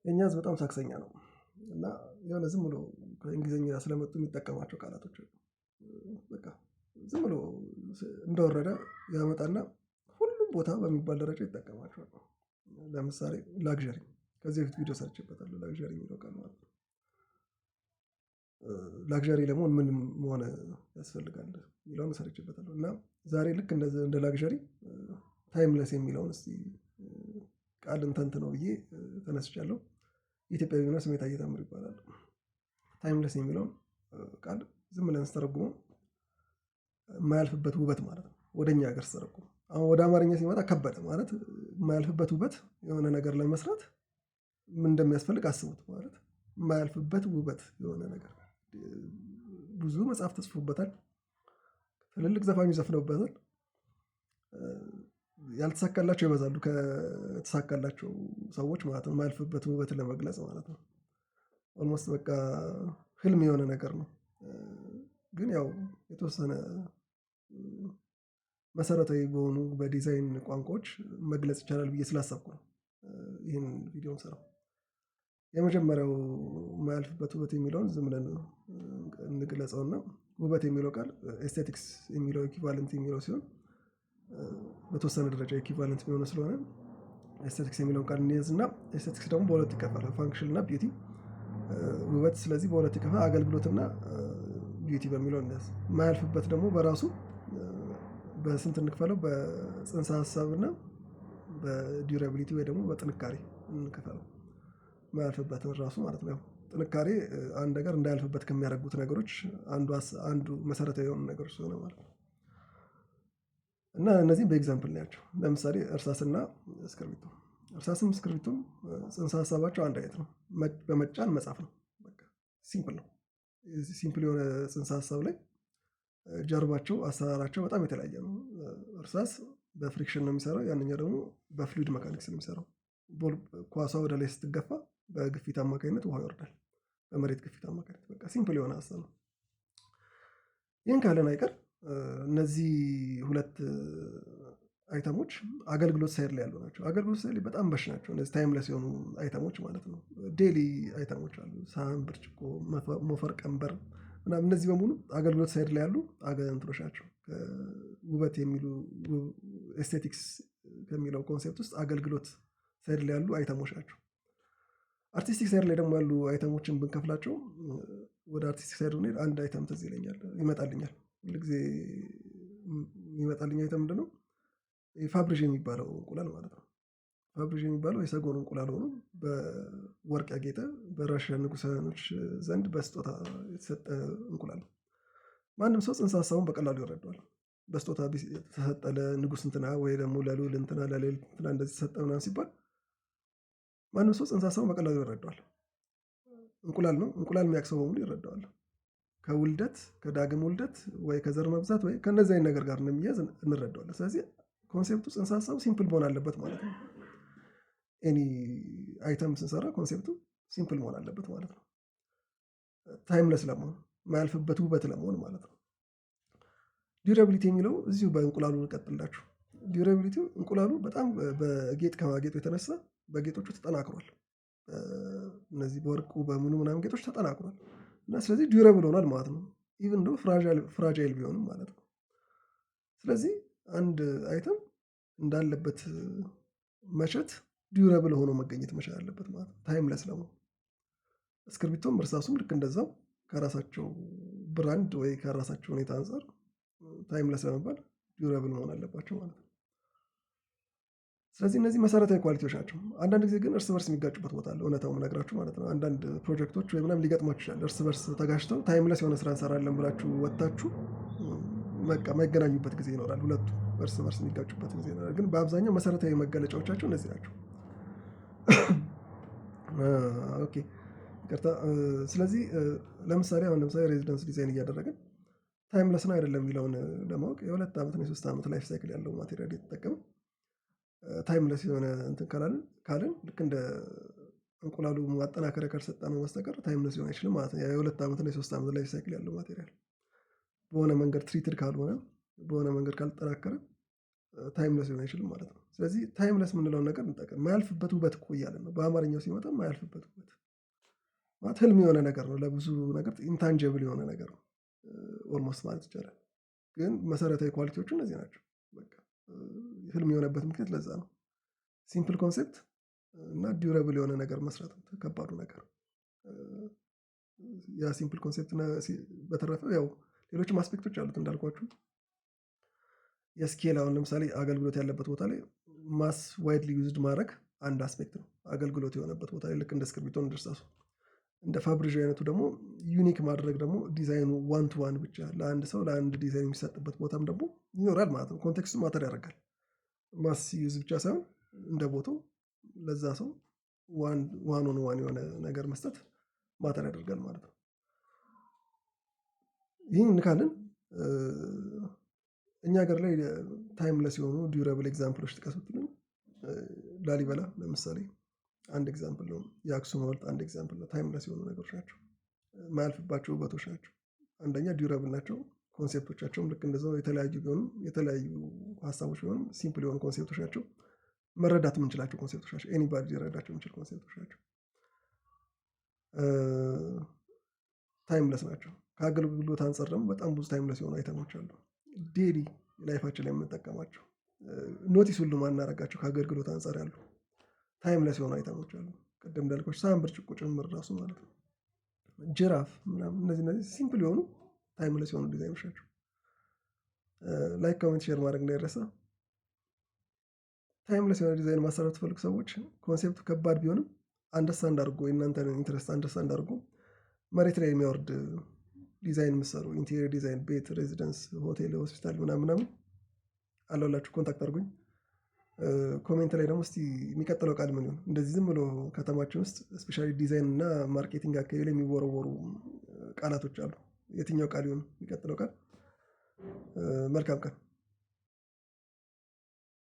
የኛ ህዝብ በጣም ሳክሰኛ ነው እና የሆነ ዝም ብሎ ከእንግሊዝኛ ስለመጡ የሚጠቀማቸው ቃላቶች በቃ ዝም ብሎ እንደወረደ ያመጣና ሁሉም ቦታ በሚባል ደረጃ ይጠቀማቸዋል። ለምሳሌ ላግዠሪ ከዚህ በፊት ቪዲዮ ሰርቼበታለሁ። ላግዠሪ የሚለው ቃል ማለት ነው። ላግዠሪ ለመሆን ምን መሆን ያስፈልጋል የሚለውን ሰርቼበታለሁ። እና ዛሬ ልክ እንደ ላግዠሪ ታይምለስ የሚለውን እስቲ ቃል እንተንትነው ብዬ ተነስቻለሁ። ኢትዮጵያዊ ነው፣ ስሜታየ ታምሩ ይባላል። ታይምለስ የሚለውን ቃል ዝም ብለን ስተረጉመው የማያልፍበት ውበት ማለት ነው። ወደኛ ሀገር ስተረጉመው አሁን ወደ አማርኛ ሲመጣ ከበደ ማለት የማያልፍበት ውበት የሆነ ነገር ለመስራት ምን እንደሚያስፈልግ አስቡት። ማለት የማያልፍበት ውበት የሆነ ነገር ብዙ መጽሐፍ ተጽፎበታል። ትልልቅ ዘፋኞች ዘፍነውበታል። ያልተሳካላቸው ይበዛሉ ከተሳካላቸው ሰዎች ማለት ነው። የማያልፍበት ውበትን ለመግለጽ ማለት ነው። ኦልሞስት በቃ ህልም የሆነ ነገር ነው። ግን ያው የተወሰነ መሰረታዊ በሆኑ በዲዛይን ቋንቋዎች መግለጽ ይቻላል ብዬ ስላሰብኩ ነው ይህን ቪዲዮ የምሰራው። የመጀመሪያው የማያልፍበት ውበት የሚለውን ዝም ብለን እንግለጸውና ውበት የሚለው ቃል ኤስቴቲክስ የሚለው ኢኩቫለንት የሚለው ሲሆን በተወሰነ ደረጃ ኢኩቫለንት የሚሆነው ስለሆነ ኤስቴቲክስ የሚለውን ቃል እንይዝና ኤስቴቲክስ ደግሞ በሁለት ይከፈላል፣ ፋንክሽን እና ቢዩቲ ውበት። ስለዚህ በሁለት ይከፈላል፣ አገልግሎትና ቢዩቲ በሚለው እንያዝ። የማያልፍበት ደግሞ በራሱ በስንት እንክፈለው? በጽንሰ ሀሳብና በዲዩራቢሊቲ ወይ ደግሞ በጥንካሬ እንክፈለው። የማያልፍበትን ራሱ ማለት ነው። ጥንካሬ አንድ ነገር እንዳያልፍበት ከሚያደርጉት ነገሮች አንዱ መሰረታዊ የሆኑ ነገሮች ስለሆነ ማለት ነው። እና እነዚህም በኤግዛምፕል ናቸው። ለምሳሌ እርሳስና እስክርቢቶ። እርሳስም እስክርቢቶም ጽንሰ ሀሳባቸው አንድ አይነት ነው። በመጫን መጻፍ ነው። በቃ ሲምፕል ነው። ሲምፕል የሆነ ጽንሰ ሀሳብ ላይ ጀርባቸው አሰራራቸው በጣም የተለያየ ነው። እርሳስ በፍሪክሽን ነው የሚሰራው፣ ያንኛው ደግሞ በፍሉይድ መካኒክስ ነው የሚሰራው። ኳሷ ወደ ላይ ስትገፋ በግፊት አማካኝነት ውሃ ይወርዳል፣ በመሬት ግፊት አማካኝነት። በቃ ሲምፕል የሆነ ሀሳብ ነው። ይህን ካለን አይቀር እነዚህ ሁለት አይተሞች አገልግሎት ሳይድ ላይ ያሉ ናቸው። አገልግሎት ሳይድ ላይ በጣም በሽ ናቸው። እነዚህ ታይምለስ የሆኑ አይተሞች ማለት ነው። ዴሊ አይተሞች አሉ፣ ሳህን፣ ብርጭቆ፣ ሞፈር፣ ቀንበር ምናምን። እነዚህ በሙሉ አገልግሎት ሳይድ ላይ ያሉ እንትኖች ናቸው። ውበት የሚሉ ኤስቴቲክስ ከሚለው ኮንሴፕት ውስጥ አገልግሎት ሳይድ ላይ ያሉ አይተሞች ናቸው። አርቲስቲክ ሳይድ ላይ ደግሞ ያሉ አይተሞችን ብንከፍላቸው ወደ አርቲስቲክ ሳይድ ብንሄድ አንድ አይተም ትዝ ይመጣልኛል ሁልጊዜ የሚመጣልኝ አይተም ምንድነው? ፋብሪዥ የሚባለው እንቁላል ማለት ነው። ፋብሪዥ የሚባለው የሰጎን እንቁላል ሆኖ በወርቅ ያጌጠ በራሽያ ንጉሳኖች ዘንድ በስጦታ የተሰጠ እንቁላል ነው። ማንም ሰው ጽንሰ ሀሳቡን በቀላሉ ይረዳዋል። በስጦታ ተሰጠ ለንጉስ እንትና ወይ ደግሞ ለልዑል እንትና ለልዕልት እንትና እንደዚህ ተሰጠ ምናምን ሲባል ማንም ሰው ጽንሰ ሀሳቡን በቀላሉ ይረዳዋል። እንቁላል ነው። እንቁላል የሚያውቅ ሰው በሙሉ ይረዳዋል። ከውልደት ከዳግም ውልደት ወይ ከዘር መብዛት ወይ ከእነዚህ አይነት ነገር ጋር እንደሚያዝ እንረዳዋለን። ስለዚህ ኮንሴፕቱ ጽንሰ ሀሳቡ ሲምፕል መሆን አለበት ማለት ነው። ኤኒ አይተም ስንሰራ ኮንሴፕቱ ሲምፕል መሆን አለበት ማለት ነው። ታይምለስ ለመሆን የማያልፍበት ውበት ለመሆን ማለት ነው። ዲዩራቢሊቲ የሚለው እዚሁ በእንቁላሉ እንቀጥላችሁ። ዲዩራቢሊቲ እንቁላሉ በጣም በጌጥ ከማጌጡ የተነሳ በጌጦቹ ተጠናክሯል። እነዚህ በወርቁ በምኑ ምናምን ጌጦች ተጠናክሯል እና ስለዚህ ዲዩራብል ሆኗል ማለት ነው። ኢቭን ዶ ፍራጃይል ቢሆንም ማለት ነው። ስለዚህ አንድ አይተም እንዳለበት መሸት ዲዩራብል ሆኖ መገኘት መቻል አለበት ማለት ነው፣ ታይምለስ ለመሆን። እስክርቢቶም እርሳሱም ልክ እንደዛው ከራሳቸው ብራንድ ወይ ከራሳቸው ሁኔታ አንፃር ታይምለስ ለመባል ዲዩራብል መሆን አለባቸው ማለት ነው። ስለዚህ እነዚህ መሰረታዊ ኳሊቲዎች ናቸው። አንዳንድ ጊዜ ግን እርስ በርስ የሚጋጩበት ቦታ አለ። እውነታው የምነግራችሁ ማለት ነው። አንዳንድ ፕሮጀክቶች ወይ ምናምን ሊገጥሟችሁ ይችላል። እርስ በርስ ተጋጭተው ታይምለስ የሆነ ስራ እንሰራለን ብላችሁ ወጥታችሁ በቃ የማይገናኙበት ጊዜ ይኖራል። ሁለቱ እርስ በርስ የሚጋጩበት ጊዜ ይኖራል። ግን በአብዛኛው መሰረታዊ መገለጫዎቻቸው እነዚህ ናቸው። ኦኬ ይቅርታ። ስለዚህ ለምሳሌ ሬዚደንስ ዲዛይን እያደረግን ታይምለስ ነው አይደለም የሚለውን ለማወቅ የ2 ዓመት እና የ3 ዓመት ላይፍ ሳይክል ያለው ማቴሪያል የተጠቀመ ታይምለስ የሆነ እንትን ካልን ልክ እንደ እንቁላሉ ማጠናከሪያ ካልሰጠነው በስተቀር ታይምለስ ሊሆን አይችልም ማለት ነው። የ2 ዓመት እና የ3 ዓመት ላይፍ ሳይክል ያለው ማቴሪያል በሆነ መንገድ ትሪትድ ካልሆነ፣ በሆነ መንገድ ካልተጠናከረ ታይምለስ ሊሆን አይችልም ማለት ነው። ስለዚህ ታይምለስ የምንለውን ነገር እንጠቀም። የማያልፍበት ውበት እኮ እያለን ነው። በአማርኛው ሲመጣ የማያልፍበት ውበት ማለት ህልም የሆነ ነገር ነው። ለብዙ ነገር ኢንታንጀብል የሆነ ነገር ነው ኦልሞስት ማለት ይቻላል። ግን መሰረታዊ ኳሊቲዎቹ እነዚህ ናቸው። በቃ ህልም የሆነበት ምክንያት ለዛ ነው። ሲምፕል ኮንሴፕት እና ዲዩረብል የሆነ ነገር መስራት ነው ከባዱ ነገር። ያ ሲምፕል ኮንሴፕት በተረፈ ያው ሌሎችም አስፔክቶች አሉት እንዳልኳችሁ የስኬል አሁን ለምሳሌ አገልግሎት ያለበት ቦታ ላይ ማስ ዋይድሊ ዩዝድ ማድረግ አንድ አስፔክት ነው። አገልግሎት የሆነበት ቦታ ላይ ልክ እንደ እስክርቢቶ እንደ እርሳሱ እንደ ፋብሪዥ አይነቱ ደግሞ ዩኒክ ማድረግ ደግሞ ዲዛይኑ ዋን ቱ ዋን ብቻ ለአንድ ሰው ለአንድ ዲዛይን የሚሰጥበት ቦታም ደግሞ ይኖራል ማለት ነው። ኮንቴክስቱ ማተር ያደርጋል። ማስ ዩዝ ብቻ ሳይሆን እንደ ቦታው ለዛ ሰው ዋን ኦን ዋን የሆነ ነገር መስጠት ማተር ያደርጋል ማለት ነው። ይህን ካልን እኛ ሀገር ላይ ታይምለስ የሆኑ ዲዩረብል ኤግዛምፕሎች ጥቀስ ብትሉኝ ላሊበላ ለምሳሌ አንድ ኤግዛምፕል ነው። የአክሱም ሐውልት አንድ ኤግዛምፕል ነው። ታይምለስ የሆኑ ነገሮች ናቸው። የማያልፍባቸው ውበቶች ናቸው። አንደኛ ዲዩረብል ናቸው። ኮንሴፕቶቻቸውም ልክ እንደዛው የተለያዩ ቢሆኑም የተለያዩ ሀሳቦች ቢሆኑም ሲምፕል የሆኑ ኮንሴፕቶች ናቸው። መረዳት የምንችላቸው ኮንሴፕቶች ናቸው። ኤኒባዲ ሊረዳቸው የሚችል ኮንሴፕቶች ናቸው። ታይምለስ ናቸው። ከአገልግሎት አንጻር ደግሞ በጣም ብዙ ታይምለስ የሆኑ አይተሞች አሉ። ዴሊ ላይፋችን ላይ የምንጠቀማቸው ኖቲስ ሁሉ ማናረጋቸው ከአገልግሎት አንጻር ያሉ ታይምለስ የሆኑ አይተሞች አሉ። ቅድም እንዳልኳችሁ ሳህን፣ ብርጭቆ ጭምር ራሱ ማለት ነው። ጅራፍ ምናምን እነዚህ ሲምፕል የሆኑ ታይምለስ የሆኑ ዲዛይኖች ናቸው። ላይክ፣ ኮሜንት፣ ሼር ማድረግ እንዳይረሳ። ታይምለስ የሆነ ዲዛይን ማሰራት ትፈልጉ ሰዎች ኮንሴፕቱ ከባድ ቢሆንም አንደርስታንድ አድርጎ የእናንተን ኢንትረስት አንደርስታንድ አድርጎ መሬት ላይ የሚያወርድ ዲዛይን የምትሰሩ ኢንቴሪየር ዲዛይን፣ ቤት፣ ሬዚደንስ፣ ሆቴል፣ ሆስፒታል ምናምን አለላችሁ ኮንታክት አድርጉኝ። ኮሜንት ላይ ደግሞ እስቲ የሚቀጥለው ቃል ምን ይሆን? እንደዚህ ዝም ብሎ ከተማችን ውስጥ ስፔሻሊ ዲዛይን እና ማርኬቲንግ አካባቢ ላይ የሚወረወሩ ቃላቶች አሉ። የትኛው ቃል ይሆን የሚቀጥለው ቃል? መልካም ቀን።